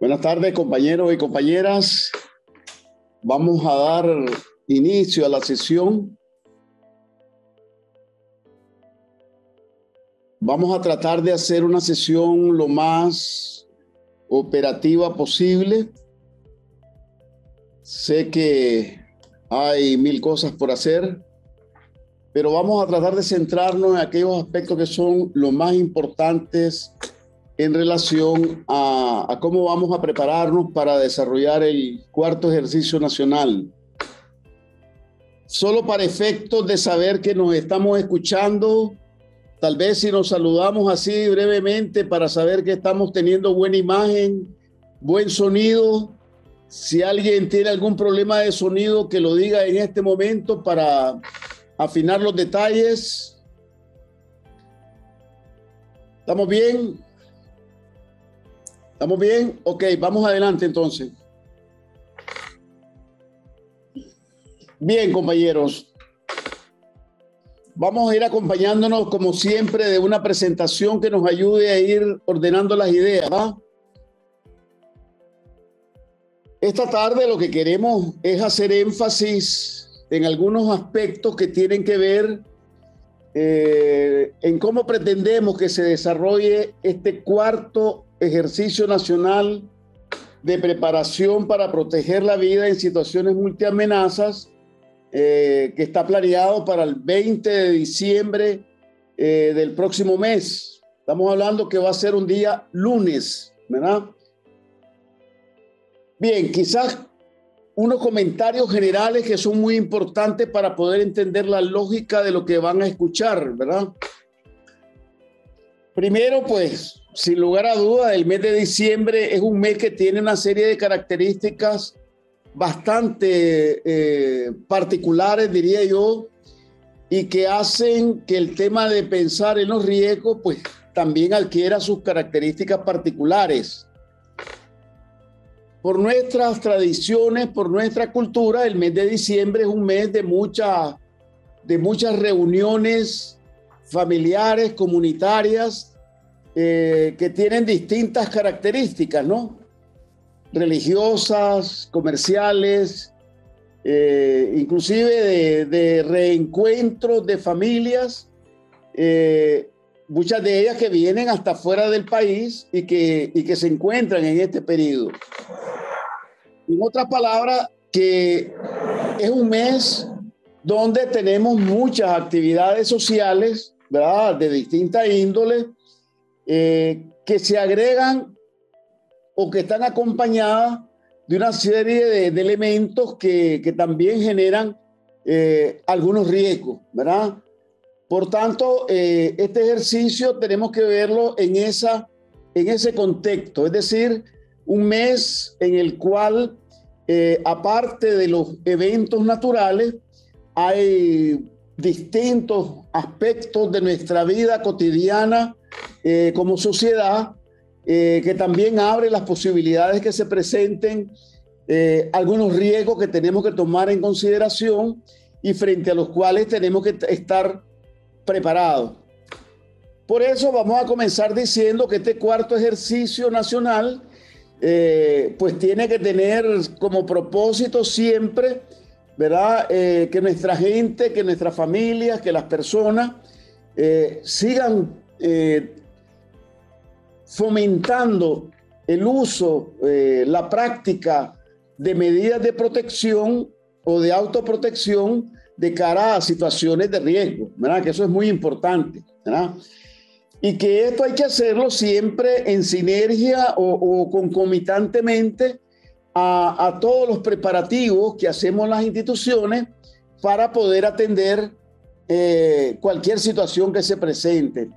Buenas tardes, compañeros y compañeras. Vamos a dar inicio a la sesión. Vamos a tratar de hacer una sesión lo más operativa posible. Sé que hay mil cosas por hacer, pero vamos a tratar de centrarnos en aquellos aspectos que son los más importantes en relación a cómo vamos a prepararnos para desarrollar el cuarto ejercicio nacional. Solo para efectos de saber que nos estamos escuchando, tal vez si nos saludamos así brevemente para saber que estamos teniendo buena imagen, buen sonido. Si alguien tiene algún problema de sonido, que lo diga en este momento para afinar los detalles. ¿Estamos bien? ¿Estamos bien? Ok, vamos adelante entonces. Bien, compañeros. Vamos a ir acompañándonos, como siempre, de una presentación que nos ayude a ir ordenando las ideas, ¿va? Esta tarde lo que queremos es hacer énfasis en algunos aspectos que tienen que ver en cómo pretendemos que se desarrolle este cuarto ejercicio nacional de preparación para proteger la vida en situaciones multiamenazas, que está planeado para el 20 de diciembre del próximo mes. Estamos hablando que va a ser un día lunes, ¿verdad? Bien, quizás unos comentarios generales que son muy importantes para poder entender la lógica de lo que van a escuchar, ¿verdad? Primero, pues, sin lugar a dudas, el mes de diciembre es un mes que tiene una serie de características bastante particulares, diría yo, y que hacen que el tema de pensar en los riesgos, pues, también adquiera sus características particulares. Por nuestras tradiciones, por nuestra cultura, el mes de diciembre es un mes de muchas reuniones familiares, comunitarias, que tienen distintas características, ¿no? Religiosas, comerciales, inclusive de reencuentros de familias, muchas de ellas que vienen hasta fuera del país y que se encuentran en este periodo. En otras palabras, que es un mes donde tenemos muchas actividades sociales, ¿verdad?, de distinta índole, que se agregan o que están acompañadas de una serie de elementos que también generan algunos riesgos, ¿verdad? Por tanto, este ejercicio tenemos que verlo en ese contexto, es decir, un mes en el cual, aparte de los eventos naturales, hay distintos aspectos de nuestra vida cotidiana como sociedad, que también abre las posibilidades que se presenten, algunos riesgos que tenemos que tomar en consideración y frente a los cuales tenemos que estar preparados. Por eso vamos a comenzar diciendo que este cuarto ejercicio nacional pues tiene que tener como propósito siempre, ¿verdad?, que nuestra gente, que nuestras familias, que las personas sigan fomentando el uso, la práctica de medidas de protección o de autoprotección de cara a situaciones de riesgo, ¿verdad? Que eso es muy importante, ¿verdad? Y que esto hay que hacerlo siempre en sinergia o concomitantemente a todos los preparativos que hacemos las instituciones para poder atender cualquier situación que se presente.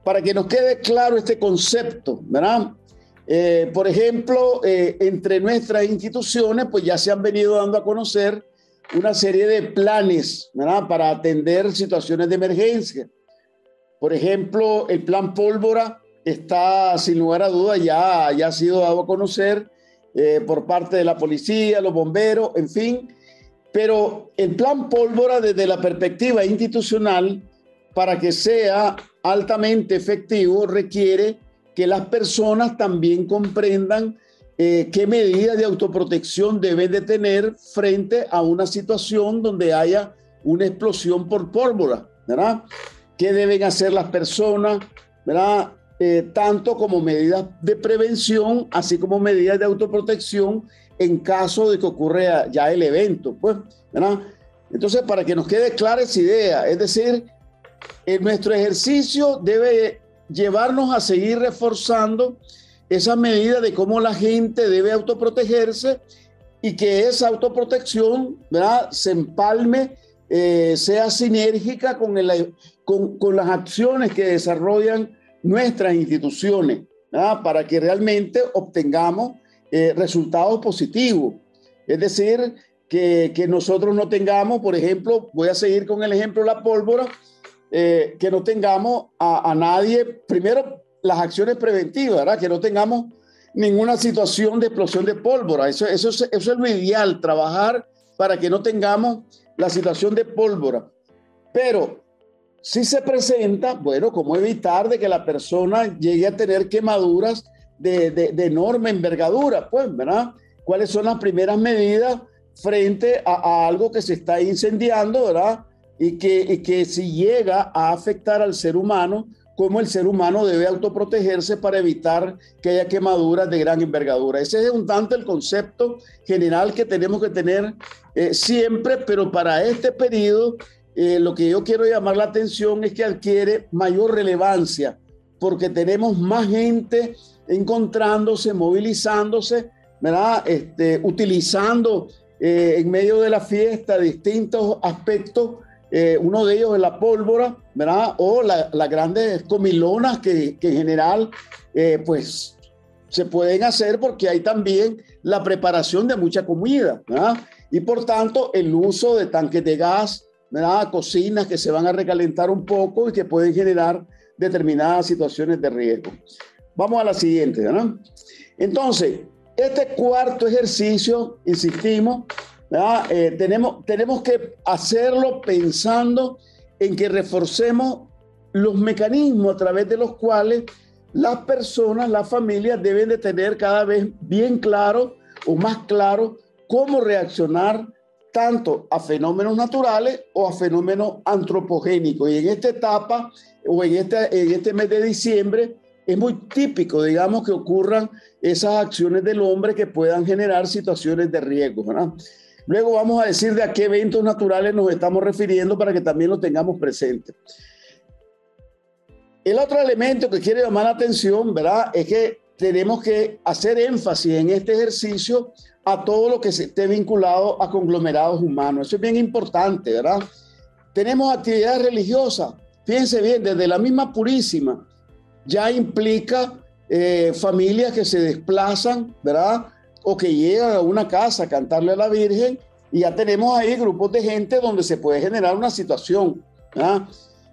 Para que nos quede claro este concepto, ¿verdad? Por ejemplo, entre nuestras instituciones, pues ya se han venido dando a conocer una serie de planes, ¿verdad?, para atender situaciones de emergencia. Por ejemplo, el plan Pólvora está, sin lugar a dudas, ya ha sido dado a conocer por parte de la policía, los bomberos, en fin. Pero el plan Pólvora, desde la perspectiva institucional, para que sea altamente efectivo, requiere que las personas también comprendan qué medidas de autoprotección deben de tener frente a una situación donde haya una explosión por pólvora, ¿verdad? ¿Qué deben hacer las personas, ¿verdad? Tanto como medidas de prevención, así como medidas de autoprotección en caso de que ocurra ya el evento, pues, ¿verdad? Entonces, para que nos quede clara esa idea, es decir, nuestro ejercicio debe llevarnos a seguir reforzando esa medida de cómo la gente debe autoprotegerse y que esa autoprotección, ¿verdad?, se empalme, sea sinérgica con las acciones que desarrollan nuestras instituciones, ¿verdad?, para que realmente obtengamos resultados positivos. Es decir, que nosotros no tengamos, por ejemplo, voy a seguir con el ejemplo de la pólvora, que no tengamos a nadie, primero las acciones preventivas, ¿verdad? Que no tengamos ninguna situación de explosión de pólvora. Eso es lo ideal, trabajar para que no tengamos la situación de pólvora. Pero si se presenta, bueno, ¿cómo evitar de que la persona llegue a tener quemaduras de enorme envergadura? Pues, ¿verdad? ¿Cuáles son las primeras medidas frente a algo que se está incendiando, ¿verdad? Y que si llega a afectar al ser humano, cómo el ser humano debe autoprotegerse para evitar que haya quemaduras de gran envergadura. Ese es un tanto el concepto general que tenemos que tener siempre, pero para este periodo lo que yo quiero llamar la atención es que adquiere mayor relevancia, porque tenemos más gente encontrándose, movilizándose, ¿verdad? Utilizando en medio de la fiesta distintos aspectos. Uno de ellos es la pólvora, ¿verdad? O las grandes comilonas que en general pues se pueden hacer porque hay también la preparación de mucha comida, ¿verdad? Y por tanto el uso de tanques de gas, ¿verdad? Cocinas que se van a recalentar un poco y que pueden generar determinadas situaciones de riesgo. Vamos a la siguiente, ¿verdad? Entonces, este cuarto ejercicio, insistimos, tenemos que hacerlo pensando en que reforcemos los mecanismos a través de los cuales las personas, las familias deben de tener cada vez bien claro o más claro cómo reaccionar tanto a fenómenos naturales o a fenómenos antropogénicos. Y en esta etapa o en este mes de diciembre es muy típico, digamos, que ocurran esas acciones del hombre que puedan generar situaciones de riesgo, ¿verdad? Luego vamos a decir de a qué eventos naturales nos estamos refiriendo para que también lo tengamos presente. El otro elemento que quiero llamar la atención, ¿verdad?, es que tenemos que hacer énfasis en este ejercicio a todo lo que esté vinculado a conglomerados humanos. Eso es bien importante, ¿verdad? Tenemos actividades religiosas. Fíjense bien, desde la misma Purísima ya implica familias que se desplazan, ¿verdad?, o que llegan a una casa a cantarle a la Virgen, y ya tenemos ahí grupos de gente donde se puede generar una situación, ¿verdad?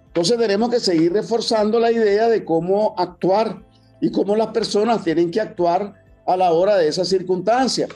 Entonces tenemos que seguir reforzando la idea de cómo actuar y cómo las personas tienen que actuar a la hora de esas circunstancias.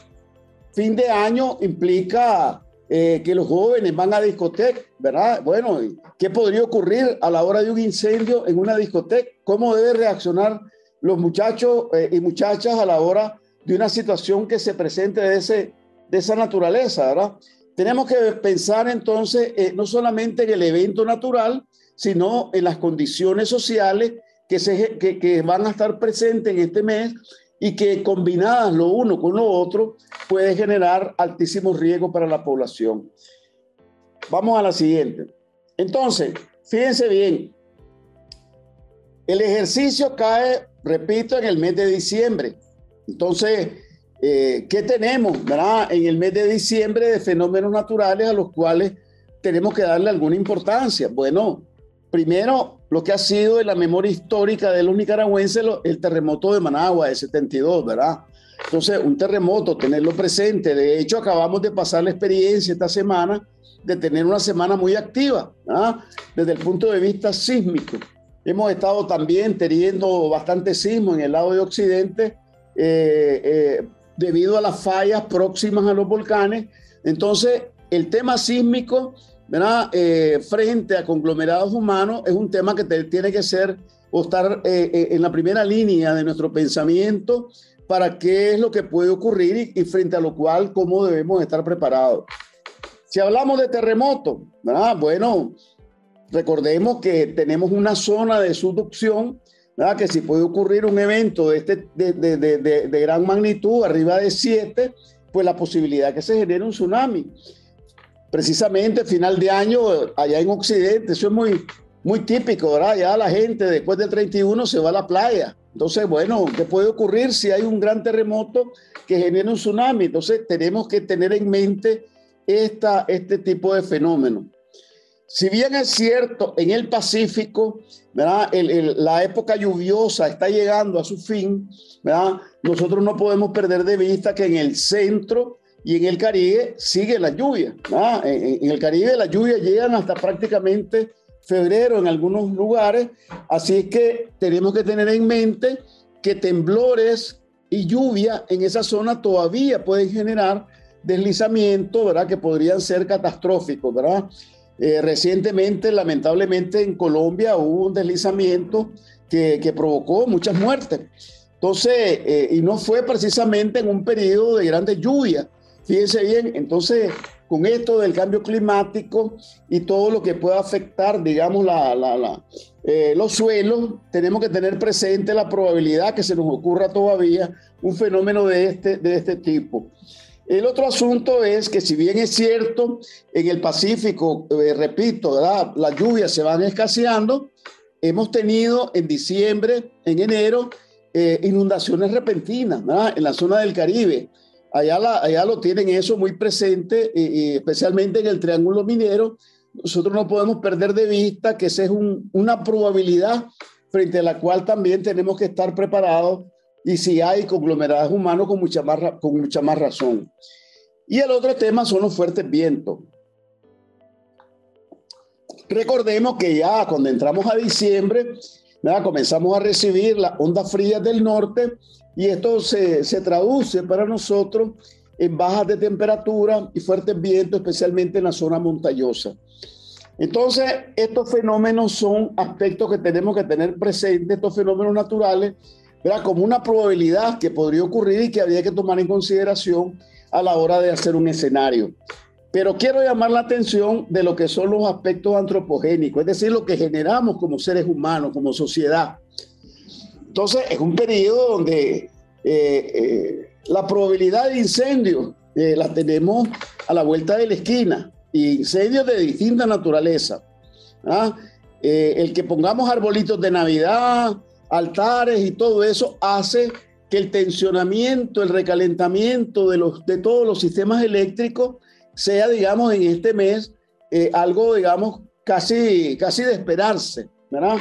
Fin de año implica que los jóvenes van a discoteca, ¿verdad? Bueno, ¿qué podría ocurrir a la hora de un incendio en una discoteca? ¿Cómo deben reaccionar los muchachos y muchachas a la hora de una situación que se presente de esa naturaleza, ¿verdad? Tenemos que pensar entonces no solamente en el evento natural, sino en las condiciones sociales que van a estar presentes en este mes y que combinadas lo uno con lo otro puede generar altísimos riesgos para la población. Vamos a la siguiente. Entonces, fíjense bien, el ejercicio cae, repito, en el mes de diciembre. Entonces, ¿qué tenemos, verdad, en el mes de diciembre de fenómenos naturales a los cuales tenemos que darle alguna importancia? Bueno, primero, lo que ha sido en la memoria histórica de los nicaragüenses, el terremoto de Managua de 72, ¿verdad? Entonces, un terremoto, tenerlo presente. De hecho, acabamos de pasar la experiencia esta semana de tener una semana muy activa, ¿verdad?, desde el punto de vista sísmico. Hemos estado también teniendo bastante sismo en el lado de Occidente, debido a las fallas próximas a los volcanes. Entonces, el tema sísmico, ¿verdad?, frente a conglomerados humanos es un tema que tiene que ser o estar en la primera línea de nuestro pensamiento para qué es lo que puede ocurrir y frente a lo cual cómo debemos estar preparados. Si hablamos de terremoto, ¿verdad? Bueno, recordemos que tenemos una zona de subducción, ¿verdad? Que si puede ocurrir un evento de gran magnitud, arriba de 7, pues la posibilidad que se genere un tsunami. Precisamente final de año, allá en Occidente, eso es muy típico, ¿verdad? Ya la gente después del 31 se va a la playa. Entonces, bueno, ¿qué puede ocurrir si hay un gran terremoto que genere un tsunami? Entonces, tenemos que tener en mente este tipo de fenómenos. Si bien es cierto, en el Pacífico, ¿verdad? La época lluviosa está llegando a su fin, ¿verdad? Nosotros no podemos perder de vista que en el centro y en el Caribe sigue la lluvia, ¿verdad? En el Caribe las lluvias llegan hasta prácticamente febrero en algunos lugares, así es que tenemos que tener en mente que temblores y lluvia en esa zona todavía pueden generar deslizamientos, ¿verdad? Que podrían ser catastróficos, ¿verdad? Recientemente, lamentablemente, en Colombia hubo un deslizamiento que provocó muchas muertes. Entonces, y no fue precisamente en un periodo de grandes lluvias. Fíjense bien, entonces, con esto del cambio climático y todo lo que pueda afectar, digamos, los suelos, tenemos que tener presente la probabilidad que se nos ocurra todavía un fenómeno de este tipo. El otro asunto es que si bien es cierto, en el Pacífico, repito, ¿verdad? Las lluvias se van escaseando, hemos tenido en diciembre, en enero, inundaciones repentinas, ¿verdad? En la zona del Caribe. Allá lo tienen eso muy presente, especialmente en el Triángulo Minero. Nosotros no podemos perder de vista que esa es una probabilidad frente a la cual también tenemos que estar preparados, y si hay conglomerados humanos con mucha más razón. Y el otro tema son los fuertes vientos. Recordemos que ya cuando entramos a diciembre, ¿verdad? Comenzamos a recibir las ondas frías del norte y esto se traduce para nosotros en bajas de temperatura y fuertes vientos, especialmente en la zona montañosa. Entonces, estos fenómenos son aspectos que tenemos que tener presentes, estos fenómenos naturales, ¿verdad? Como una probabilidad que podría ocurrir y que habría que tomar en consideración a la hora de hacer un escenario. Pero quiero llamar la atención de lo que son los aspectos antropogénicos, es decir, lo que generamos como seres humanos, como sociedad. Entonces, es un periodo donde la probabilidad de incendios la tenemos a la vuelta de la esquina, y incendios de distinta naturaleza. ¿Ah? El que pongamos arbolitos de Navidad, altares y todo eso hace que el tensionamiento, el recalentamiento de todos los sistemas eléctricos sea, digamos, en este mes algo, digamos, casi de esperarse, ¿verdad?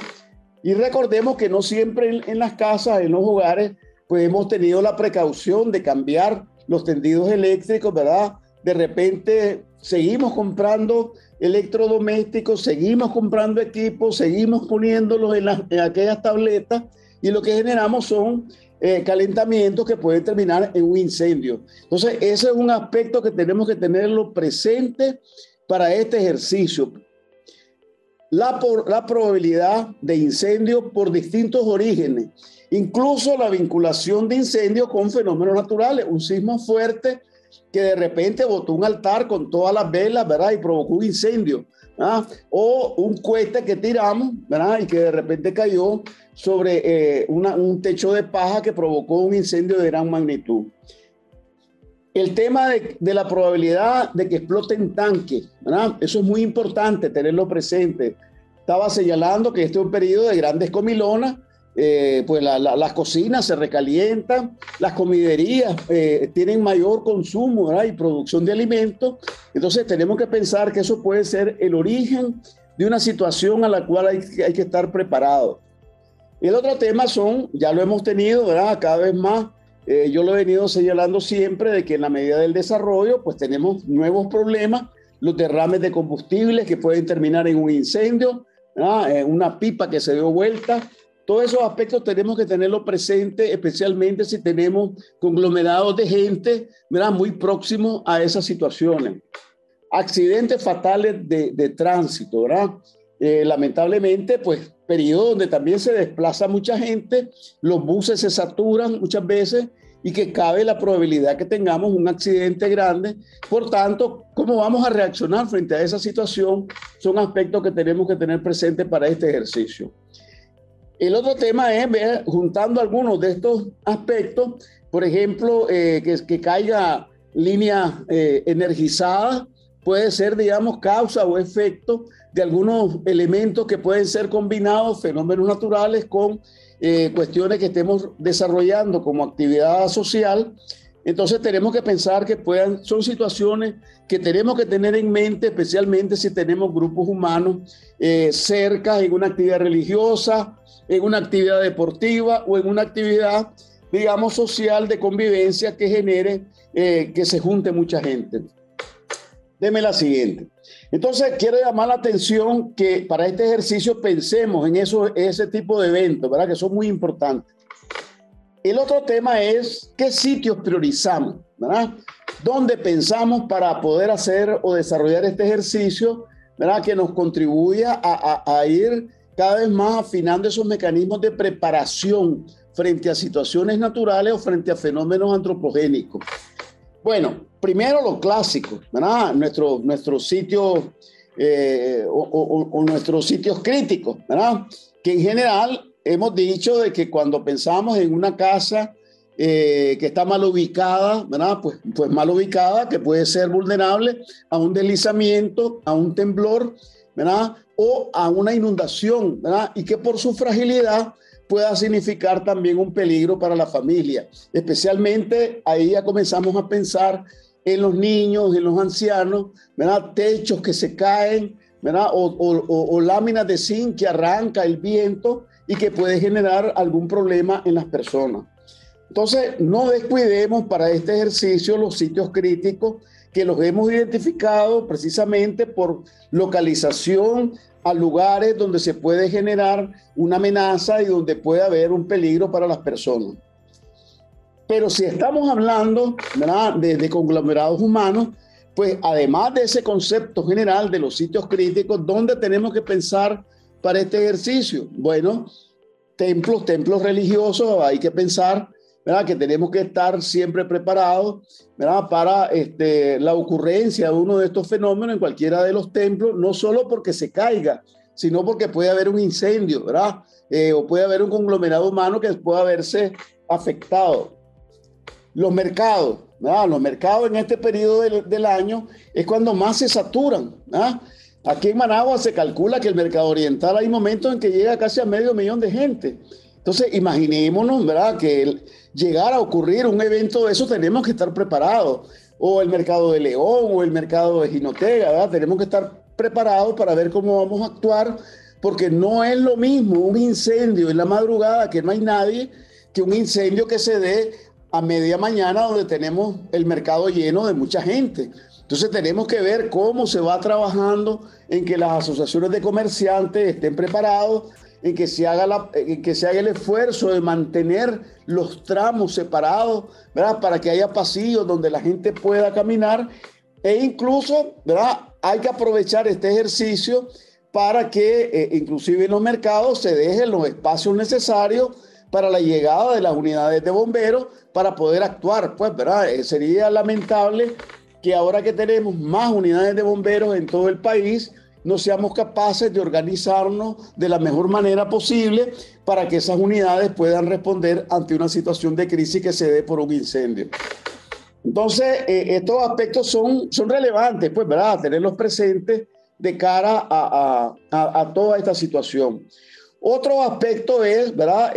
Y recordemos que no siempre en las casas, en los hogares, pues hemos tenido la precaución de cambiar los tendidos eléctricos, ¿verdad? De repente seguimos comprando electrodomésticos, seguimos comprando equipos, seguimos poniéndolos en aquellas tabletas, y lo que generamos son calentamientos que pueden terminar en un incendio. Entonces, ese es un aspecto que tenemos que tenerlo presente para este ejercicio. La probabilidad de incendio por distintos orígenes, incluso la vinculación de incendios con fenómenos naturales, un sismo fuerte que de repente botó un altar con todas las velas, ¿verdad? Y provocó un incendio, ¿verdad? O un cohete que tiramos, ¿verdad? Y que de repente cayó sobre un techo de paja que provocó un incendio de gran magnitud. El tema de la probabilidad de que exploten tanques, ¿verdad? Eso es muy importante tenerlo presente. Estaba señalando que este es un periodo de grandes comilonas, pues las cocinas se recalientan, las comiderías tienen mayor consumo, ¿verdad? Y producción de alimentos. Entonces tenemos que pensar que eso puede ser el origen de una situación a la cual hay que estar preparados. El otro tema son, ya lo hemos tenido, ¿verdad? Cada vez más, yo lo he venido señalando siempre, de que en la medida del desarrollo, pues tenemos nuevos problemas, los derrames de combustibles que pueden terminar en un incendio, ¿verdad? Una pipa que se dio vuelta. Todos esos aspectos tenemos que tenerlo presente, especialmente si tenemos conglomerados de gente, ¿verdad? Muy próximos a esas situaciones. Accidentes fatales de tránsito, ¿verdad? Lamentablemente, pues, periodo donde también se desplaza mucha gente, los buses se saturan muchas veces y que cabe la probabilidad que tengamos un accidente grande. Por tanto, ¿cómo vamos a reaccionar frente a esa situación? Son aspectos que tenemos que tener presentes para este ejercicio. El otro tema es ver, juntando algunos de estos aspectos, por ejemplo, que caiga líneas energizadas, puede ser, digamos, causa o efecto de algunos elementos que pueden ser combinados, fenómenos naturales, con cuestiones que estemos desarrollando como actividad social. Entonces tenemos que pensar que son situaciones que tenemos que tener en mente, especialmente si tenemos grupos humanos cerca, en una actividad religiosa, en una actividad deportiva o en una actividad, digamos, social de convivencia que genere que se junte mucha gente. Deme la siguiente. Entonces, quiero llamar la atención que para este ejercicio pensemos en ese tipo de eventos, ¿verdad? Que son muy importantes. El otro tema es qué sitios priorizamos, ¿verdad? ¿Dónde pensamos para poder hacer o desarrollar este ejercicio, ¿verdad? Que nos contribuya a ir cada vez más afinando esos mecanismos de preparación frente a situaciones naturales o frente a fenómenos antropogénicos. Bueno, primero lo clásico, ¿verdad? Nuestros sitios o nuestros sitios críticos, ¿verdad? Que en general hemos dicho de que cuando pensamos en una casa que está mal ubicada, ¿verdad? Pues mal ubicada, que puede ser vulnerable a un deslizamiento, a un temblor, ¿verdad? O a una inundación, ¿verdad? Y que por su fragilidad pueda significar también un peligro para la familia. Especialmente ahí ya comenzamos a pensar en los niños, en los ancianos, ¿verdad? Techos que se caen, ¿verdad? O láminas de zinc que arranca el viento y que puede generar algún problema en las personas. Entonces, no descuidemos para este ejercicio los sitios críticos que los hemos identificado precisamente por localización a lugares donde se puede generar una amenaza y donde puede haber un peligro para las personas. Pero si estamos hablando, ¿verdad?, de conglomerados humanos, pues además de ese concepto general de los sitios críticos, ¿dónde tenemos que pensar para este ejercicio? Bueno, templos religiosos, hay que pensar, ¿verdad?, que tenemos que estar siempre preparados, ¿verdad?, para la ocurrencia de uno de estos fenómenos en cualquiera de los templos, no solo porque se caiga, sino porque puede haber un incendio, ¿verdad? O puede haber un conglomerado humano que pueda verse afectado. Los mercados, ¿verdad? Los mercados en este periodo del año es cuando más se saturan, ¿verdad? Aquí en Managua se calcula que el mercado oriental hay momentos en que llega casi a 500,000 de gente. Entonces, imaginémonos, ¿verdad?, que llegara a ocurrir un evento de eso, tenemos que estar preparados. O el mercado de León o el mercado de Jinotega, ¿verdad? Tenemos que estar preparados para ver cómo vamos a actuar, porque no es lo mismo un incendio en la madrugada que no hay nadie, que un incendio que se dé a media mañana donde tenemos el mercado lleno de mucha gente. Entonces tenemos que ver cómo se va trabajando en que las asociaciones de comerciantes estén preparados, en que se haga el esfuerzo de mantener los tramos separados, ¿verdad?, para que haya pasillos donde la gente pueda caminar, e incluso, ¿verdad?, hay que aprovechar este ejercicio para que inclusive en los mercados se dejen los espacios necesarios para la llegada de las unidades de bomberos para poder actuar. Pues, ¿verdad? Sería lamentable que ahora que tenemos más unidades de bomberos en todo el país, no seamos capaces de organizarnos de la mejor manera posible para que esas unidades puedan responder ante una situación de crisis que se dé por un incendio. Entonces, estos aspectos son relevantes, pues, ¿verdad?, tenerlos presentes de cara a toda esta situación. Otro aspecto es, ¿verdad?,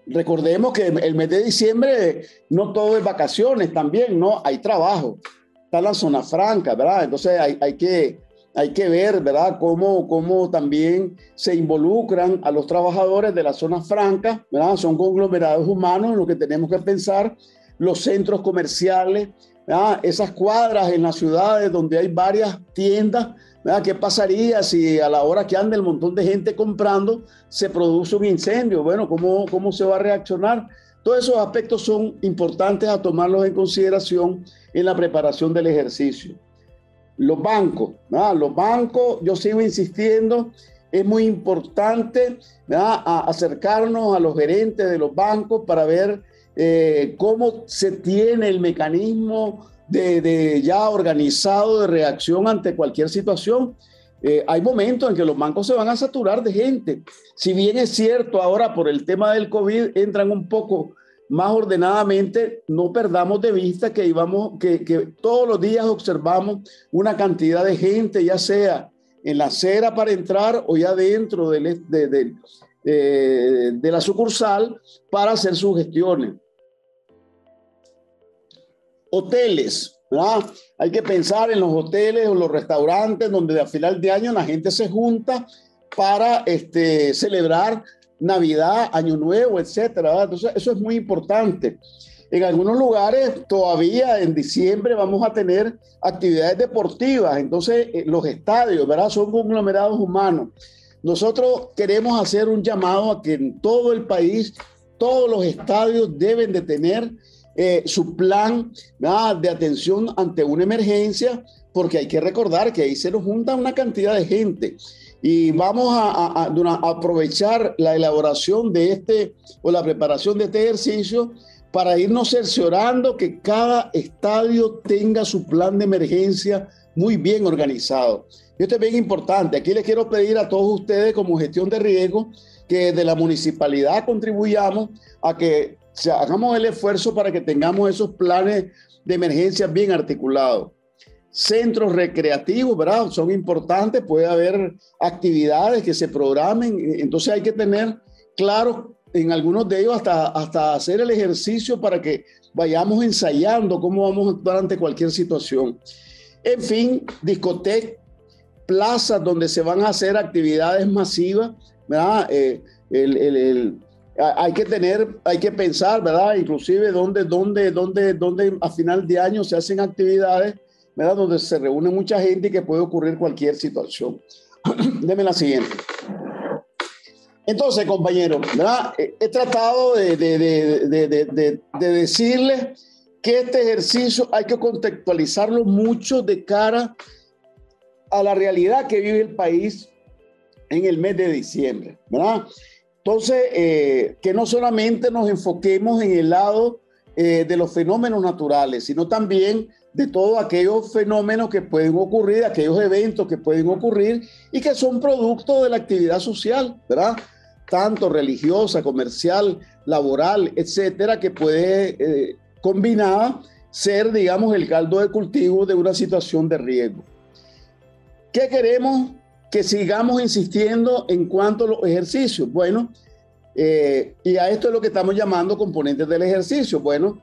recordemos que el mes de diciembre no todo es vacaciones también, ¿no? Hay trabajo, está la zona franca, ¿verdad? Entonces hay que ver, ¿verdad?, cómo también se involucran a los trabajadores de las zonas francas, ¿verdad? Son conglomerados humanos en lo que tenemos que pensar, los centros comerciales, ¿verdad?, esas cuadras en las ciudades donde hay varias tiendas, ¿verdad? ¿Qué pasaría si a la hora que anda el montón de gente comprando se produce un incendio? Bueno, ¿cómo se va a reaccionar? Todos esos aspectos son importantes a tomarlos en consideración en la preparación del ejercicio. Los bancos, ¿verdad? Los bancos, yo sigo insistiendo, es muy importante, ¿verdad?, acercarnos a los gerentes de los bancos para ver cómo se tiene el mecanismo de ya organizado de reacción ante cualquier situación. Hay momentos en que los bancos se van a saturar de gente. Si bien es cierto, ahora por el tema del COVID entran un poco más ordenadamente, no perdamos de vista que todos los días observamos una cantidad de gente, ya sea en la acera para entrar o ya dentro de la sucursal para hacer sus gestiones. Hoteles, ¿verdad? Hay que pensar en los hoteles o los restaurantes donde a final de año la gente se junta para celebrar Navidad, Año Nuevo, etcétera, ¿verdad? Entonces, eso es muy importante. En algunos lugares todavía en diciembre vamos a tener actividades deportivas. Entonces, los estadios, ¿verdad? Son conglomerados humanos. Nosotros queremos hacer un llamado a que en todo el país todos los estadios deben de tener su plan, ¿verdad?, de atención ante una emergencia, porque hay que recordar que ahí se nos junta una cantidad de gente. Y vamos a aprovechar la elaboración o la preparación de este ejercicio para irnos cerciorando que cada estadio tenga su plan de emergencia muy bien organizado. Y esto es bien importante. Aquí les quiero pedir a todos ustedes, como gestión de riesgo, que de la municipalidad contribuyamos a que hagamos el esfuerzo para que tengamos esos planes de emergencia bien articulados. Centros recreativos, ¿verdad? Son importantes, puede haber actividades que se programen, entonces hay que tener claro en algunos de ellos hasta hacer el ejercicio para que vayamos ensayando cómo vamos a actuar ante cualquier situación. En fin, discotecas, plazas donde se van a hacer actividades masivas, ¿verdad? Hay que pensar, ¿verdad? Inclusive donde a final de año se hacen actividades, ¿verdad?, donde se reúne mucha gente y que puede ocurrir cualquier situación. Deme la siguiente. Entonces, compañeros, ¿verdad?, he tratado de decirles que este ejercicio hay que contextualizarlo mucho de cara a la realidad que vive el país en el mes de diciembre, ¿verdad? Entonces, que no solamente nos enfoquemos en el lado de los fenómenos naturales, sino también de todos aquellos fenómenos que pueden ocurrir, aquellos eventos que pueden ocurrir y que son producto de la actividad social, ¿verdad? Tanto religiosa, comercial, laboral, etcétera, que puede combinada ser, digamos, el caldo de cultivo de una situación de riesgo. ¿Qué queremos? Que sigamos insistiendo en cuanto a los ejercicios. Bueno, y a esto es lo que estamos llamando componentes del ejercicio. Bueno,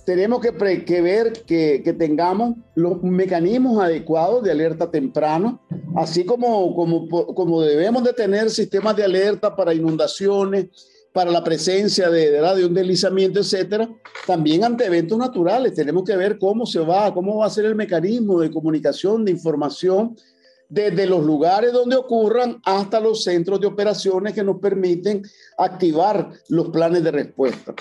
tenemos que ver que tengamos los mecanismos adecuados de alerta temprano, así como debemos de tener sistemas de alerta para inundaciones, para la presencia de un deslizamiento, etcétera. También ante eventos naturales tenemos que ver cómo va a ser el mecanismo de comunicación, de información, desde los lugares donde ocurran hasta los centros de operaciones que nos permiten activar los planes de respuesta.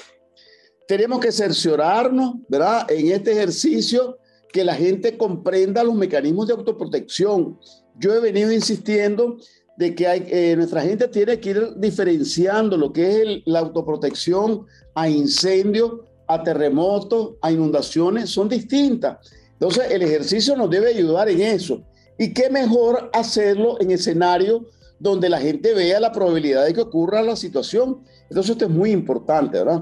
Tenemos que cerciorarnos, ¿verdad?, en este ejercicio que la gente comprenda los mecanismos de autoprotección. Yo he venido insistiendo de que nuestra gente tiene que ir diferenciando lo que es la autoprotección a incendios, a terremotos, a inundaciones, son distintas. Entonces, el ejercicio nos debe ayudar en eso. Y qué mejor hacerlo en escenarios donde la gente vea la probabilidad de que ocurra la situación. Entonces, esto es muy importante, ¿verdad?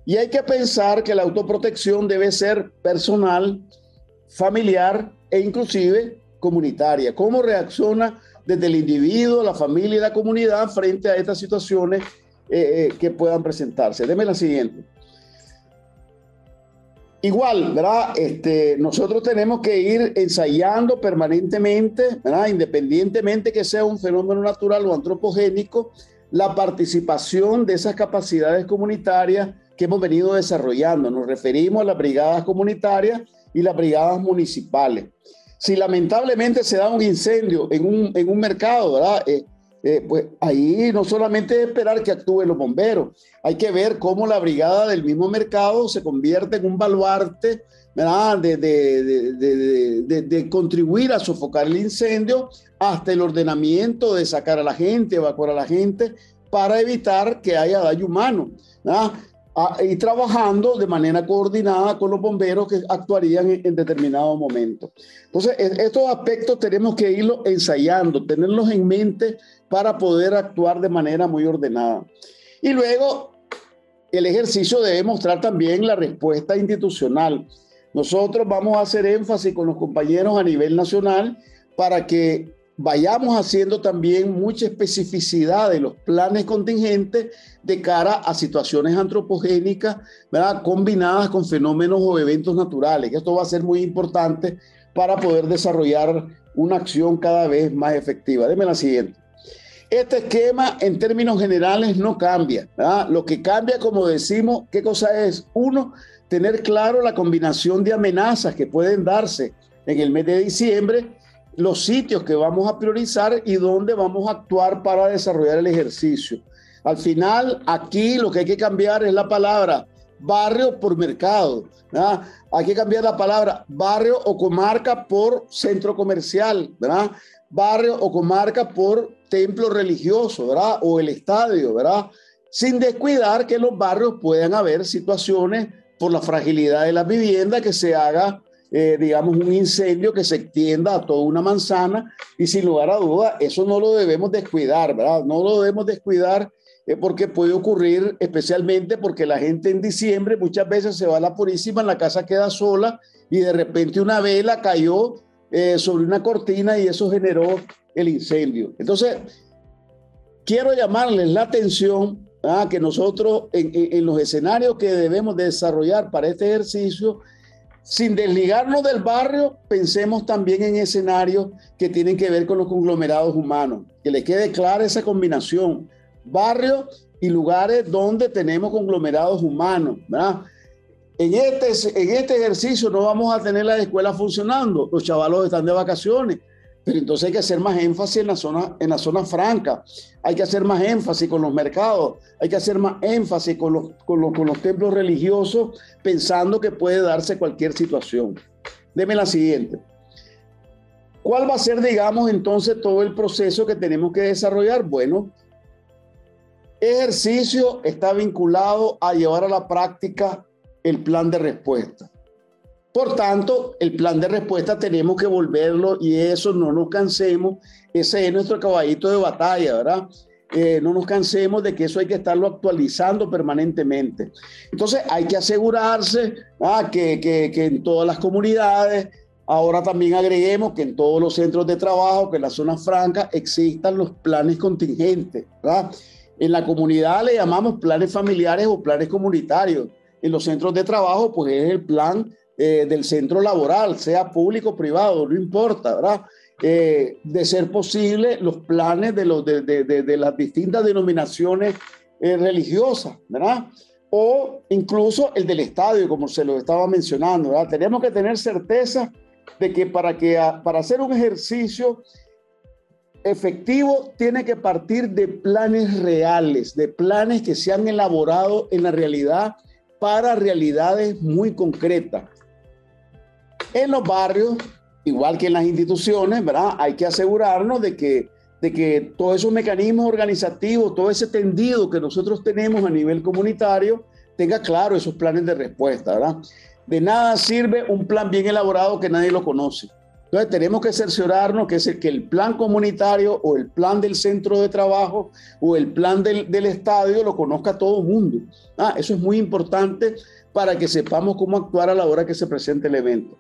Y hay que pensar que la autoprotección debe ser personal, familiar e inclusive comunitaria. ¿Cómo reacciona desde el individuo, la familia y la comunidad frente a estas situaciones que puedan presentarse? Deme la siguiente. Igual, ¿verdad? Nosotros tenemos que ir ensayando permanentemente, ¿verdad?, independientemente que sea un fenómeno natural o antropogénico, la participación de esas capacidades comunitarias que hemos venido desarrollando. Nos referimos a las brigadas comunitarias y las brigadas municipales. Si lamentablemente se da un incendio en un mercado, ¿verdad?, pues ahí no solamente es esperar que actúen los bomberos, hay que ver cómo la brigada del mismo mercado se convierte en un baluarte, ¿verdad?, de contribuir a sofocar el incendio hasta el ordenamiento de sacar a la gente, evacuar a la gente para evitar que haya daño humano, ¿verdad? y trabajando de manera coordinada con los bomberos que actuarían en determinado momento. Entonces, estos aspectos tenemos que irlos ensayando, tenerlos en mente para poder actuar de manera muy ordenada. Y luego, el ejercicio debe mostrar también la respuesta institucional. Nosotros vamos a hacer énfasis con los compañeros a nivel nacional para que vayamos haciendo también mucha especificidad de los planes contingentes de cara a situaciones antropogénicas, ¿verdad?, combinadas con fenómenos o eventos naturales. Esto va a ser muy importante para poder desarrollar una acción cada vez más efectiva. Deme la siguiente. Este esquema en términos generales no cambia, ¿verdad? Lo que cambia, como decimos, ¿qué cosa es? Uno, tener claro la combinación de amenazas que pueden darse en el mes de diciembre, los sitios que vamos a priorizar y dónde vamos a actuar para desarrollar el ejercicio. Al final, aquí lo que hay que cambiar es la palabra barrio por mercado, ¿verdad? Hay que cambiar la palabra barrio o comarca por centro comercial, ¿verdad? Barrio o comarca por templo religioso, ¿verdad? O el estadio, ¿verdad? Sin descuidar que en los barrios puedan haber situaciones por la fragilidad de las viviendas que se haga digamos, un incendio que se extienda a toda una manzana y sin lugar a duda eso no lo debemos descuidar, ¿verdad? No lo debemos descuidar porque puede ocurrir, especialmente porque la gente en diciembre muchas veces se va a la Purísima, la casa queda sola y de repente una vela cayó sobre una cortina y eso generó el incendio. Entonces, quiero llamarles la atención que nosotros en los escenarios que debemos desarrollar para este ejercicio, sin desligarnos del barrio, pensemos también en escenarios que tienen que ver con los conglomerados humanos, que le quede clara esa combinación, barrio y lugares donde tenemos conglomerados humanos, ¿verdad? En este ejercicio no vamos a tener las escuelas funcionando, los chavalos están de vacaciones, pero entonces hay que hacer más énfasis en la zona franca, hay que hacer más énfasis con los mercados, hay que hacer más énfasis con los templos religiosos, pensando que puede darse cualquier situación. Deme la siguiente. ¿Cuál va a ser, digamos, entonces todo el proceso que tenemos que desarrollar? Bueno, ejercicio está vinculado a llevar a la práctica el plan de respuesta. Por tanto, el plan de respuesta tenemos que volverlo y eso no nos cansemos, ese es nuestro caballito de batalla, ¿verdad? No nos cansemos de que eso hay que estarlo actualizando permanentemente. Entonces hay que asegurarse que en todas las comunidades, ahora también agreguemos que en todos los centros de trabajo, que en las zonas francas existan los planes contingentes, ¿verdad? En la comunidad le llamamos planes familiares o planes comunitarios. En los centros de trabajo, pues es el plan del centro laboral, sea público o privado, no importa, ¿verdad? De ser posible, los planes de las distintas denominaciones religiosas, ¿verdad? O incluso el del estadio, como se lo estaba mencionando, ¿verdad? Tenemos que tener certeza de que para hacer un ejercicio efectivo tiene que partir de planes reales, de planes que se han elaborado en la realidad para realidades muy concretas. En los barrios, igual que en las instituciones, ¿verdad? Hay que asegurarnos de que todos esos mecanismos organizativos, todo ese tendido que nosotros tenemos a nivel comunitario, tenga claro esos planes de respuesta, ¿verdad? De nada sirve un plan bien elaborado que nadie lo conoce. Entonces tenemos que cerciorarnos que el plan comunitario o el plan del centro de trabajo o el plan del estadio lo conozca todo el mundo. Eso es muy importante para que sepamos cómo actuar a la hora que se presente el evento.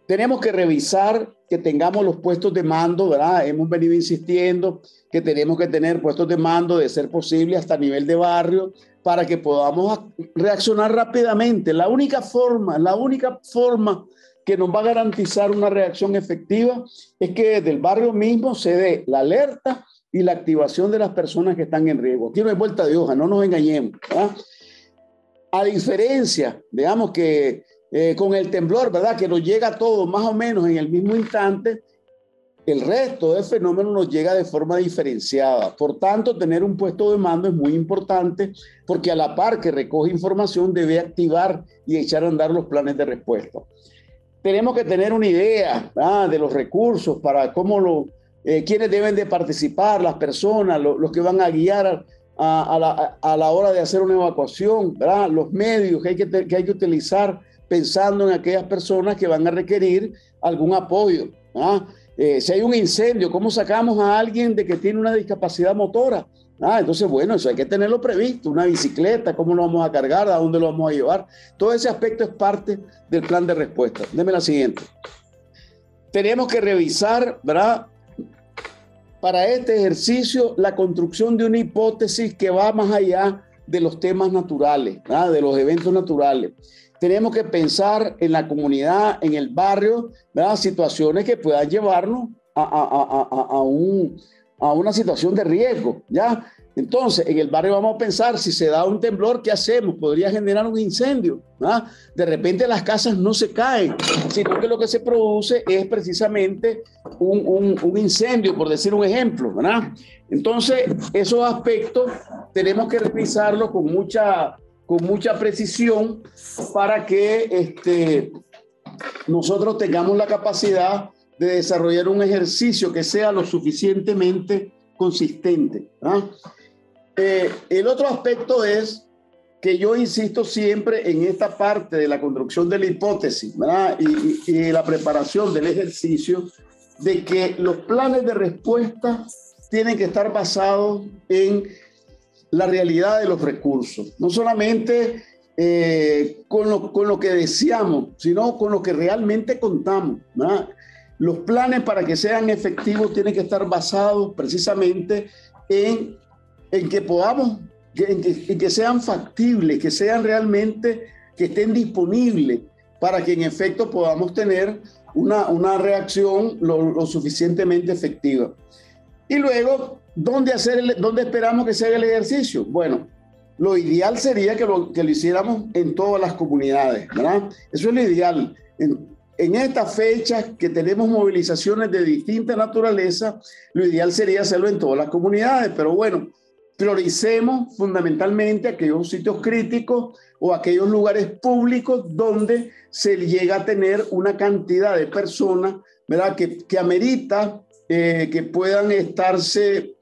Tenemos que revisar que tengamos los puestos de mando, ¿verdad? Hemos venido insistiendo que tenemos que tener puestos de mando, de ser posible, hasta nivel de barrio, para que podamos reaccionar rápidamente. La única forma que nos va a garantizar una reacción efectiva es que desde el barrio mismo se dé la alerta y la activación de las personas que están en riesgo. Aquí no hay vuelta de hoja, no nos engañemos, ¿verdad? A diferencia, digamos que con el temblor, ¿verdad?, que nos llega todo más o menos en el mismo instante, el resto del fenómeno nos llega de forma diferenciada. Por tanto, tener un puesto de mando es muy importante porque a la par que recoge información debe activar y echar a andar los planes de respuesta. Tenemos que tener una idea de los recursos para quiénes deben de participar, las personas, los que van a guiar a la hora de hacer una evacuación, ¿verdad? Los medios que hay que utilizar pensando en aquellas personas que van a requerir algún apoyo, ¿verdad? Si hay un incendio, ¿cómo sacamos a alguien de que tiene una discapacidad motora? Entonces, bueno, eso hay que tenerlo previsto. Una bicicleta, ¿cómo lo vamos a cargar? ¿A dónde lo vamos a llevar? Todo ese aspecto es parte del plan de respuesta. Deme la siguiente. Tenemos que revisar, ¿verdad?, para este ejercicio la construcción de una hipótesis que va más allá de los temas naturales, ¿verdad?, de los eventos naturales. Tenemos que pensar en la comunidad, en el barrio, ¿verdad?, situaciones que puedan llevarnos a una situación de riesgo, ¿ya? Entonces, en el barrio vamos a pensar, si se da un temblor, ¿qué hacemos? Podría generar un incendio, ¿verdad? De repente las casas no se caen, sino que lo que se produce es precisamente un incendio, por decir un ejemplo, ¿verdad? Entonces, esos aspectos tenemos que revisarlos con mucha precisión para que nosotros tengamos la capacidad de desarrollar un ejercicio que sea lo suficientemente consistente, ¿verdad? El otro aspecto es que yo insisto siempre en esta parte de la construcción de la hipótesis, ¿verdad?, y la preparación del ejercicio, de que los planes de respuesta tienen que estar basados en la realidad de los recursos, no solamente con lo que deseamos, sino con lo que realmente contamos, ¿verdad? Los planes, para que sean efectivos, tienen que estar basados precisamente en que podamos, en que sean factibles, que sean realmente, que estén disponibles para que en efecto podamos tener una reacción lo suficientemente efectiva. Y luego, ¿dónde esperamos que se haga el ejercicio? Bueno, lo ideal sería que lo hiciéramos en todas las comunidades, ¿verdad? Eso es lo ideal. En estas fechas que tenemos movilizaciones de distinta naturaleza, lo ideal sería hacerlo en todas las comunidades, pero bueno, prioricemos fundamentalmente aquellos sitios críticos o aquellos lugares públicos donde se llega a tener una cantidad de personas, ¿verdad?, que amerita que puedan estarse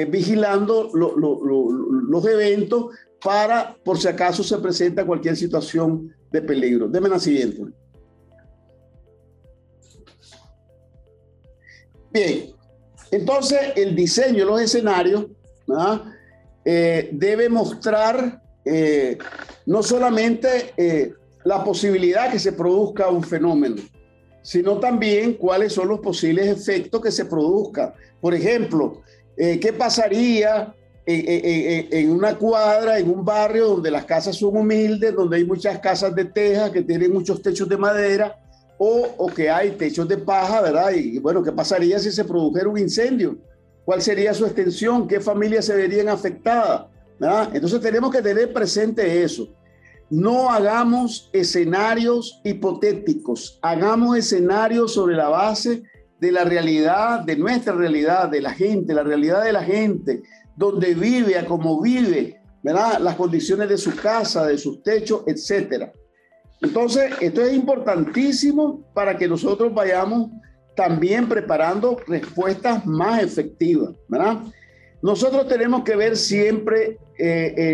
vigilando los eventos para, por si acaso se presenta cualquier situación de peligro. Deme la siguiente. Bien, entonces el diseño de los escenarios, ¿verdad?, debe mostrar no solamente la posibilidad que se produzca un fenómeno, sino también cuáles son los posibles efectos que se produzcan. Por ejemplo, ¿qué pasaría en una cuadra, en un barrio donde las casas son humildes, donde hay muchas casas de teja que tienen muchos techos de madera, o que hay techos de paja, ¿verdad? Y bueno, ¿qué pasaría si se produjera un incendio? ¿Cuál sería su extensión? ¿Qué familias se verían afectadas? ¿Verdad? Entonces tenemos que tener presente eso. No hagamos escenarios hipotéticos, hagamos escenarios sobre la base de la realidad, de nuestra realidad, de la gente, la realidad de la gente, donde vive, a cómo vive, ¿verdad?, las condiciones de su casa, de sus techos, etcétera. Entonces, esto es importantísimo para que nosotros vayamos también preparando respuestas más efectivas, ¿verdad? Nosotros tenemos que ver siempre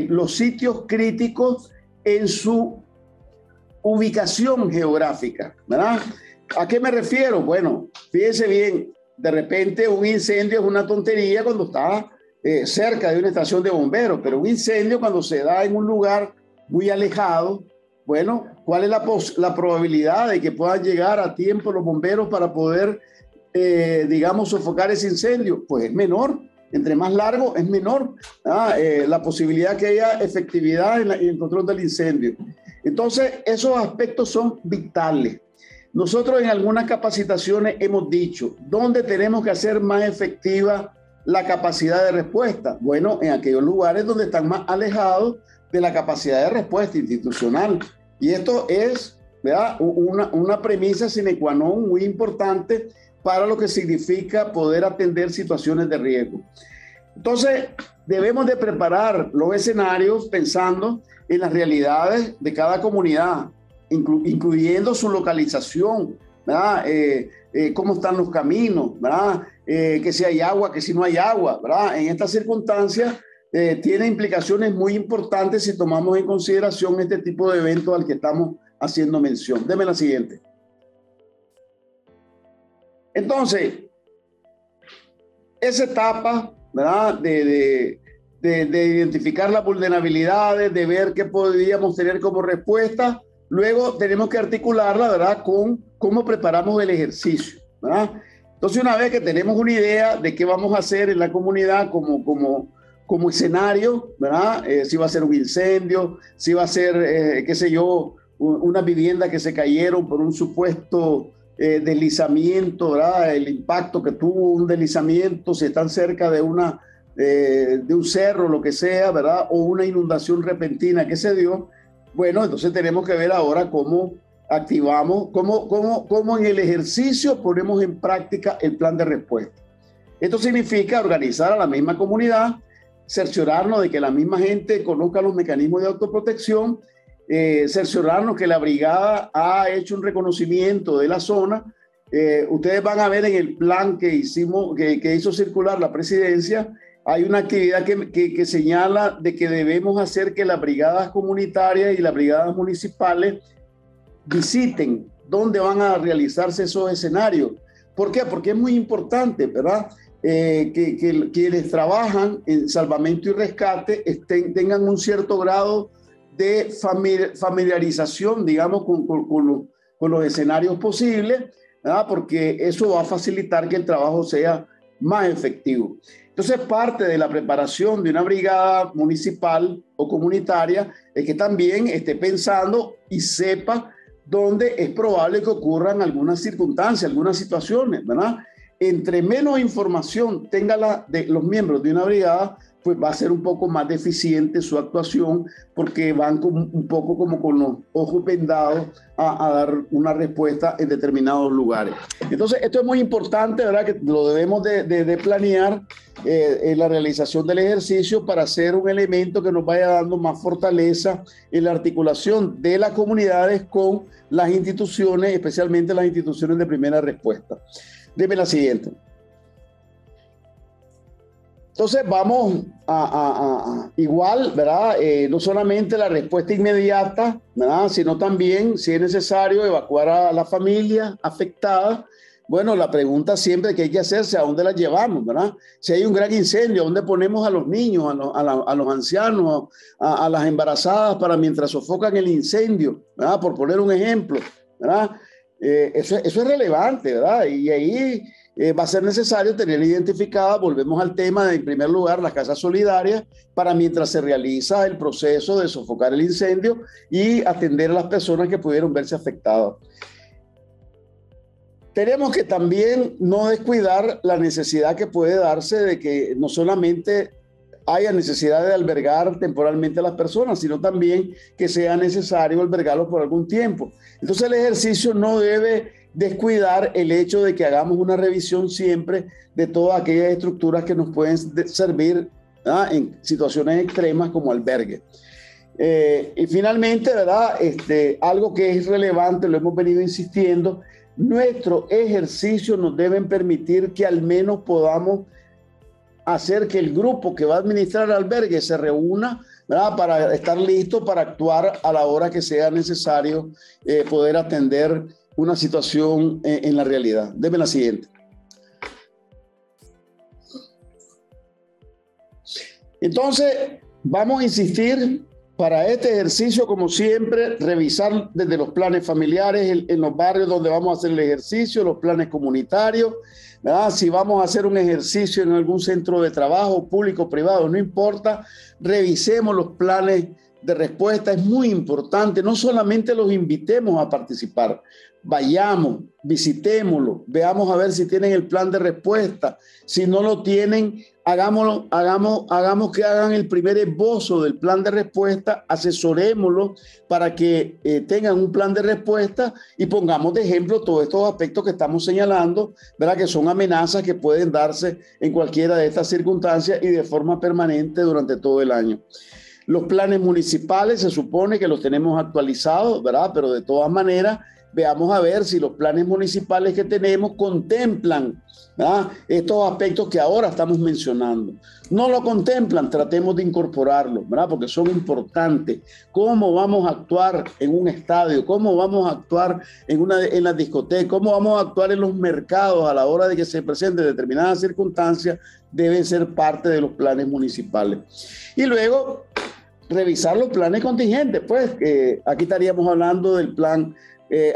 los sitios críticos en su ubicación geográfica, ¿verdad? ¿A qué me refiero? Bueno, fíjense bien, de repente un incendio es una tontería cuando está cerca de una estación de bomberos, pero un incendio cuando se da en un lugar muy alejado, bueno, ¿cuál es la probabilidad de que puedan llegar a tiempo los bomberos para poder, digamos, sofocar ese incendio? Pues es menor. Entre más largo, es menor la posibilidad que haya efectividad en el control del incendio. Entonces, esos aspectos son vitales. Nosotros en algunas capacitaciones hemos dicho, ¿dónde tenemos que hacer más efectiva la capacidad de respuesta? Bueno, en aquellos lugares donde están más alejados de la capacidad de respuesta institucional. Y esto es, ¿verdad?, una premisa sine qua non muy importante para lo que significa poder atender situaciones de riesgo. Entonces, debemos de preparar los escenarios pensando en las realidades de cada comunidad, incluyendo su localización, ¿verdad? Cómo están los caminos, ¿verdad? Que si hay agua, que si no hay agua, ¿verdad? En estas circunstancias, tiene implicaciones muy importantes si tomamos en consideración este tipo de eventos al que estamos haciendo mención. Deme la siguiente. Entonces, esa etapa, ¿verdad? De identificar las vulnerabilidades, de ver qué podríamos tener como respuesta. Luego tenemos que articularla, ¿verdad?, con cómo preparamos el ejercicio, ¿verdad? Entonces, una vez que tenemos una idea de qué vamos a hacer en la comunidad como escenario, ¿verdad? Si va a ser un incendio, si va a ser, qué sé yo, una vivienda que se cayeron por un supuesto deslizamiento, ¿verdad? El impacto que tuvo un deslizamiento, si están cerca de un cerro, lo que sea, ¿verdad? O una inundación repentina que se dio. Bueno, entonces tenemos que ver ahora cómo activamos, cómo en el ejercicio ponemos en práctica el plan de respuesta. Esto significa organizar a la misma comunidad, cerciorarnos de que la misma gente conozca los mecanismos de autoprotección, cerciorarnos que la brigada ha hecho un reconocimiento de la zona. Ustedes van a ver en el plan que hizo circular la presidencia, hay una actividad que señala de que debemos hacer que las brigadas comunitarias y las brigadas municipales visiten dónde van a realizarse esos escenarios. ¿Por qué? Porque es muy importante, ¿verdad? Que quienes trabajan en salvamento y rescate tengan un cierto grado de familiarización, digamos, con los escenarios posibles, ¿verdad? Porque eso va a facilitar que el trabajo sea más efectivo. Entonces, parte de la preparación de una brigada municipal o comunitaria es que también esté pensando y sepa dónde es probable que ocurran algunas circunstancias, algunas situaciones, ¿verdad? Entre menos información tenga los miembros de una brigada, pues va a ser un poco más deficiente su actuación, porque van un poco como con los ojos vendados a dar una respuesta en determinados lugares. Entonces, esto es muy importante, ¿verdad? Que lo debemos de planear en la realización del ejercicio para ser un elemento que nos vaya dando más fortaleza en la articulación de las comunidades con las instituciones, especialmente las instituciones de primera respuesta. Deme la siguiente. Entonces vamos igual, ¿verdad? No solamente la respuesta inmediata, ¿verdad? Sino también, si es necesario, evacuar a la familia afectada. Bueno, la pregunta siempre que hay que hacerse, ¿a dónde la llevamos, verdad? Si hay un gran incendio, ¿a dónde ponemos a los niños, a los ancianos, a las embarazadas para mientras sofocan el incendio, ¿verdad? Por poner un ejemplo, ¿verdad? Eso es relevante, ¿verdad? Y ahí va a ser necesario tener identificada, volvemos al tema de, en primer lugar, las casas solidarias, para mientras se realiza el proceso de sofocar el incendio y atender a las personas que pudieron verse afectadas. Tenemos que también no descuidar la necesidad que puede darse de que no solamente haya necesidad de albergar temporalmente a las personas, sino también que sea necesario albergarlos por algún tiempo. Entonces el ejercicio no debe descuidar el hecho de que hagamos una revisión siempre de todas aquellas estructuras que nos pueden servir en situaciones extremas como albergue. Y finalmente, ¿verdad? Algo que es relevante, lo hemos venido insistiendo, nuestro ejercicio nos deben permitir que al menos podamos hacer que el grupo que va a administrar el albergue se reúna, ¿verdad? Para estar listo para actuar a la hora que sea necesario poder atender una situación en la realidad. Deme la siguiente. Entonces, vamos a insistir para este ejercicio, como siempre, revisar desde los planes familiares en los barrios donde vamos a hacer el ejercicio, los planes comunitarios, ¿verdad? Si vamos a hacer un ejercicio en algún centro de trabajo, público o privado, no importa, revisemos los planes de respuesta. Es muy importante, no solamente los invitemos a participar, vayamos, visitémoslo, veamos a ver si tienen el plan de respuesta. Si no lo tienen, hagamos que hagan el primer esbozo del plan de respuesta, asesorémoslo para que tengan un plan de respuesta y pongamos de ejemplo todos estos aspectos que estamos señalando, ¿verdad? Que son amenazas que pueden darse en cualquiera de estas circunstancias y de forma permanente durante todo el año. Los planes municipales se supone que los tenemos actualizados, ¿verdad? Pero de todas maneras, veamos a ver si los planes municipales que tenemos contemplan, ¿verdad?, estos aspectos que ahora estamos mencionando. No lo contemplan, tratemos de incorporarlos, ¿verdad?, porque son importantes. ¿Cómo vamos a actuar en un estadio? ¿Cómo vamos a actuar en la discoteca? ¿Cómo vamos a actuar en los mercados a la hora de que se presenten determinadas circunstancias? Deben ser parte de los planes municipales. Y luego, revisar los planes contingentes. Pues aquí estaríamos hablando del plan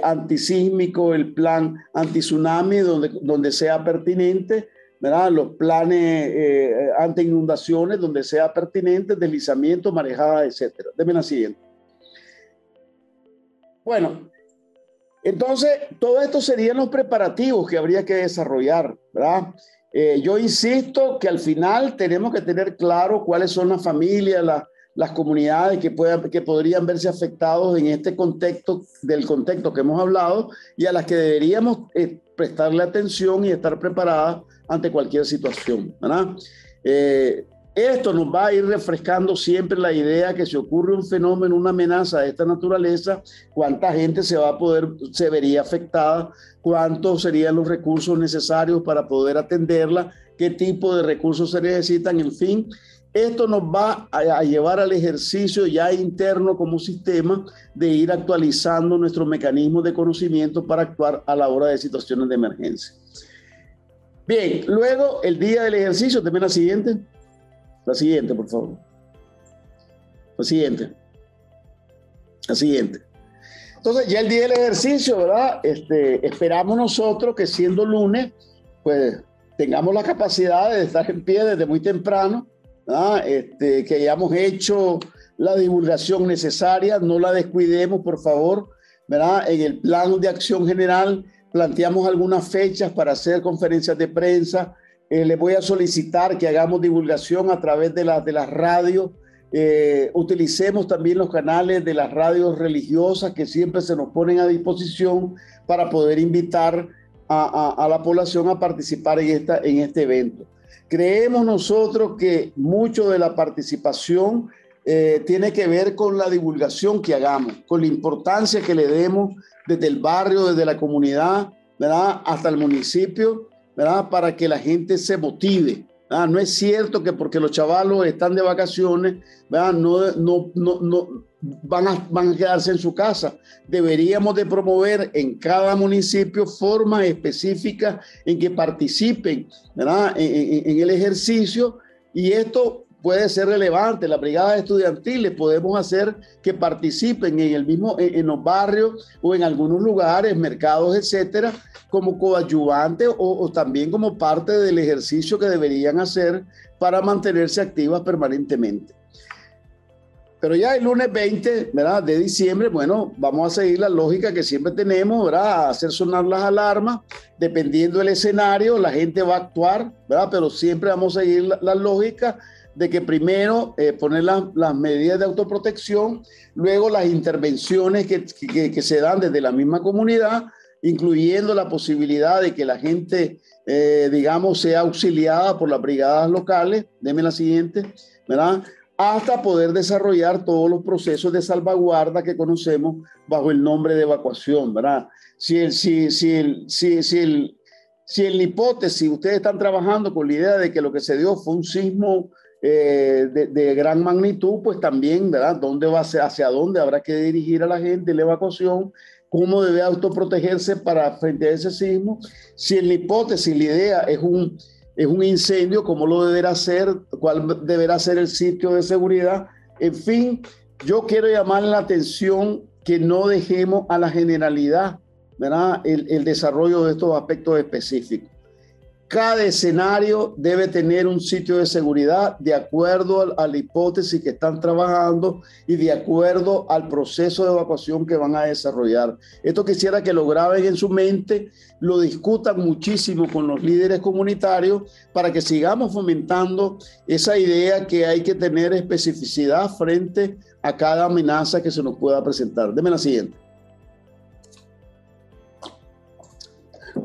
antisísmico, el plan antitsunami, donde sea pertinente, ¿verdad?, los planes ante inundaciones, donde sea pertinente, deslizamiento, marejada, etcétera. Deme la siguiente. Bueno, entonces, todo esto serían los preparativos que habría que desarrollar, ¿verdad? Yo insisto que al final tenemos que tener claro cuáles son las familias, las comunidades que podrían verse afectados en este contexto, del contexto que hemos hablado, y a las que deberíamos prestarle atención y estar preparadas ante cualquier situación, ¿verdad? Esto nos va a ir refrescando siempre la idea que si ocurre un fenómeno, una amenaza de esta naturaleza, cuánta gente se vería afectada, cuántos serían los recursos necesarios para poder atenderla, qué tipo de recursos se necesitan, en fin. Esto nos va a llevar al ejercicio ya interno como sistema de ir actualizando nuestros mecanismos de conocimiento para actuar a la hora de situaciones de emergencia. Bien, luego el día del ejercicio, también la siguiente. La siguiente, por favor. La siguiente. La siguiente. Entonces, ya el día del ejercicio, ¿verdad? Esperamos nosotros que siendo lunes, pues tengamos la capacidad de estar en pie desde muy temprano, ¿verdad? Que hayamos hecho la divulgación necesaria, no la descuidemos, por favor, ¿verdad? En el plan de acción general planteamos algunas fechas para hacer conferencias de prensa. Les voy a solicitar que hagamos divulgación a través de las radios. Utilicemos también los canales de las radios religiosas que siempre se nos ponen a disposición para poder invitar a la población a participar en este evento. Creemos nosotros que mucho de la participación tiene que ver con la divulgación que hagamos, con la importancia que le demos desde el barrio, desde la comunidad, ¿verdad?, hasta el municipio, ¿verdad?, para que la gente se motive. ¿Verdad? No es cierto que porque los chavalos están de vacaciones, ¿verdad?, no van a quedarse en su casa. Deberíamos de promover en cada municipio formas específicas en que participen, ¿verdad?, en el ejercicio, y esto puede ser relevante. Las brigadas estudiantiles podemos hacer que participen en los barrios o en algunos lugares, mercados, etcétera, como coadyuvantes o también como parte del ejercicio que deberían hacer para mantenerse activas permanentemente. Pero ya el lunes 20, ¿verdad?, de diciembre, bueno, vamos a seguir la lógica que siempre tenemos, ¿verdad?, hacer sonar las alarmas. Dependiendo del escenario, la gente va a actuar, ¿verdad?, pero siempre vamos a seguir la lógica de que primero poner las medidas de autoprotección, luego las intervenciones que se dan desde la misma comunidad, incluyendo la posibilidad de que la gente, digamos, sea auxiliada por las brigadas locales. Deme la siguiente, ¿verdad?, hasta poder desarrollar todos los procesos de salvaguarda que conocemos bajo el nombre de evacuación, ¿verdad? Si en la hipótesis ustedes están trabajando con la idea de que lo que se dio fue un sismo de gran magnitud, pues también, ¿verdad?, hacia dónde habrá que dirigir a la gente la evacuación, cómo debe autoprotegerse frente a ese sismo. Si en la hipótesis la idea es un incendio, cómo lo deberá hacer, cuál deberá ser el sitio de seguridad. En fin, yo quiero llamar la atención que no dejemos a la generalidad, ¿verdad?, el desarrollo de estos aspectos específicos. Cada escenario debe tener un sitio de seguridad de acuerdo a la hipótesis que están trabajando y de acuerdo al proceso de evacuación que van a desarrollar. Esto quisiera que lo graben en su mente, lo discutan muchísimo con los líderes comunitarios para que sigamos fomentando esa idea que hay que tener especificidad frente a cada amenaza que se nos pueda presentar. Deme la siguiente.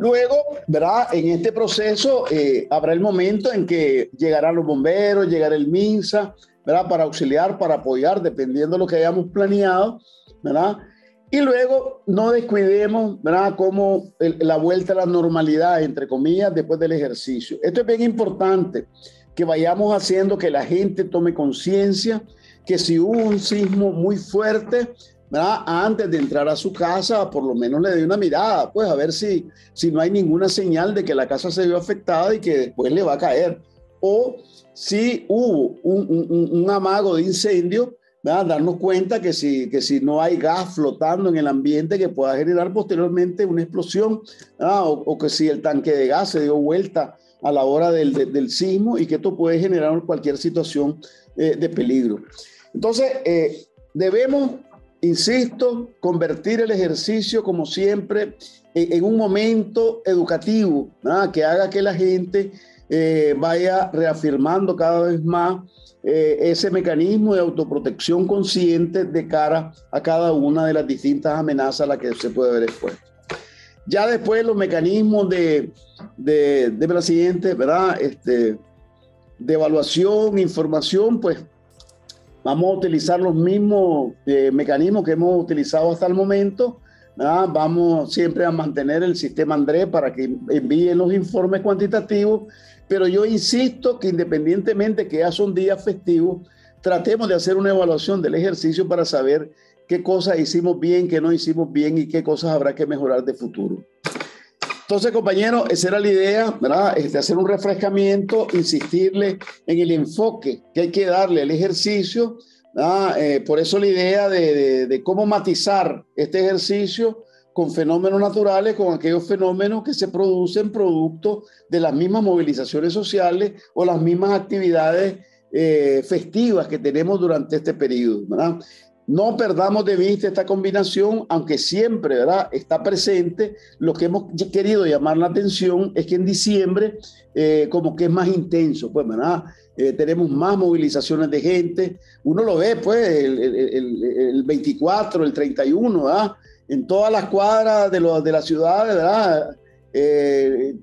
Luego, ¿verdad?, en este proceso habrá el momento en que llegarán los bomberos, llegará el MINSA, ¿verdad?, para auxiliar, para apoyar, dependiendo de lo que hayamos planeado, ¿verdad? Y luego no descuidemos, ¿verdad?, como la vuelta a la normalidad, entre comillas, después del ejercicio. Esto es bien importante, que vayamos haciendo que la gente tome conciencia que si hubo un sismo muy fuerte, ¿verdad?, antes de entrar a su casa, por lo menos le dé una mirada, pues a ver si no hay ninguna señal de que la casa se vio afectada y que después le va a caer. O si hubo un amago de incendio, ¿verdad?, darnos cuenta que si no hay gas flotando en el ambiente que pueda generar posteriormente una explosión, o que si el tanque de gas se dio vuelta a la hora del sismo y que esto puede generar cualquier situación de peligro. Entonces, debemos, insisto, convertir el ejercicio, como siempre, en un momento educativo, ¿verdad?, que haga que la gente vaya reafirmando cada vez más ese mecanismo de autoprotección consciente de cara a cada una de las distintas amenazas a las que se puede ver expuesto. Ya después los mecanismos de presidente, ¿verdad?, de evaluación, información, pues vamos a utilizar los mismos mecanismos que hemos utilizado hasta el momento, ¿verdad? Vamos siempre a mantener el sistema Andrés para que envíen los informes cuantitativos, pero yo insisto que independientemente que ya son días festivos, tratemos de hacer una evaluación del ejercicio para saber qué cosas hicimos bien, qué no hicimos bien y qué cosas habrá que mejorar de futuro. Entonces, compañeros, esa era la idea, ¿verdad? Hacer un refrescamiento, insistirle en el enfoque que hay que darle al ejercicio, por eso la idea de cómo matizar este ejercicio con fenómenos naturales, con aquellos fenómenos que se producen producto de las mismas movilizaciones sociales o las mismas actividades festivas que tenemos durante este periodo, ¿verdad? No perdamos de vista esta combinación, aunque siempre, ¿verdad?, está presente. Lo que hemos querido llamar la atención es que en diciembre como que es más intenso, pues, ¿verdad? Tenemos más movilizaciones de gente. Uno lo ve, pues, el 24, el 31, ¿verdad?, en todas las cuadras de la ciudad, ¿verdad?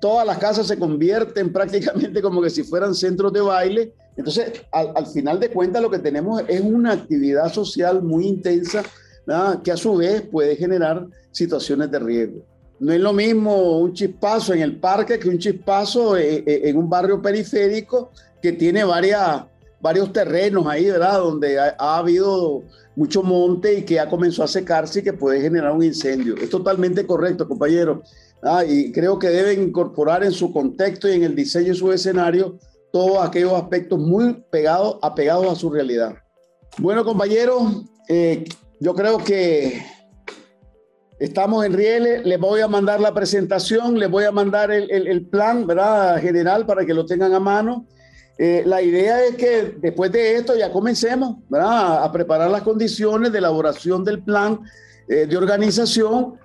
Todas las casas se convierten prácticamente como que si fueran centros de baile. Entonces, al final de cuentas, lo que tenemos es una actividad social muy intensa, ¿verdad?, que a su vez puede generar situaciones de riesgo. No es lo mismo un chispazo en el parque que un chispazo en un barrio periférico que tiene varios terrenos ahí, ¿verdad?, donde ha habido mucho monte y que ya comenzó a secarse y que puede generar un incendio. Es totalmente correcto, compañeros. Y creo que deben incorporar en su contexto y en el diseño de su escenario todos aquellos aspectos muy apegados a su realidad. Bueno, compañeros, yo creo que estamos en rieles. Les voy a mandar la presentación, les voy a mandar el plan, ¿verdad?, general, para que lo tengan a mano. La idea es que después de esto ya comencemos, ¿verdad?, a preparar las condiciones de elaboración del plan de organización,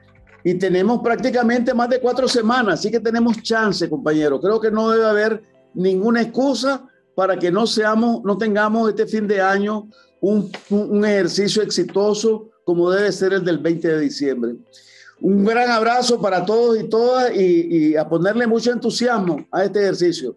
y tenemos prácticamente más de 4 semanas, así que tenemos chance, compañeros. Creo que no debe haber ninguna excusa para que no tengamos este fin de año un ejercicio exitoso como debe ser el del 20 de diciembre. Un gran abrazo para todos y todas, y a ponerle mucho entusiasmo a este ejercicio.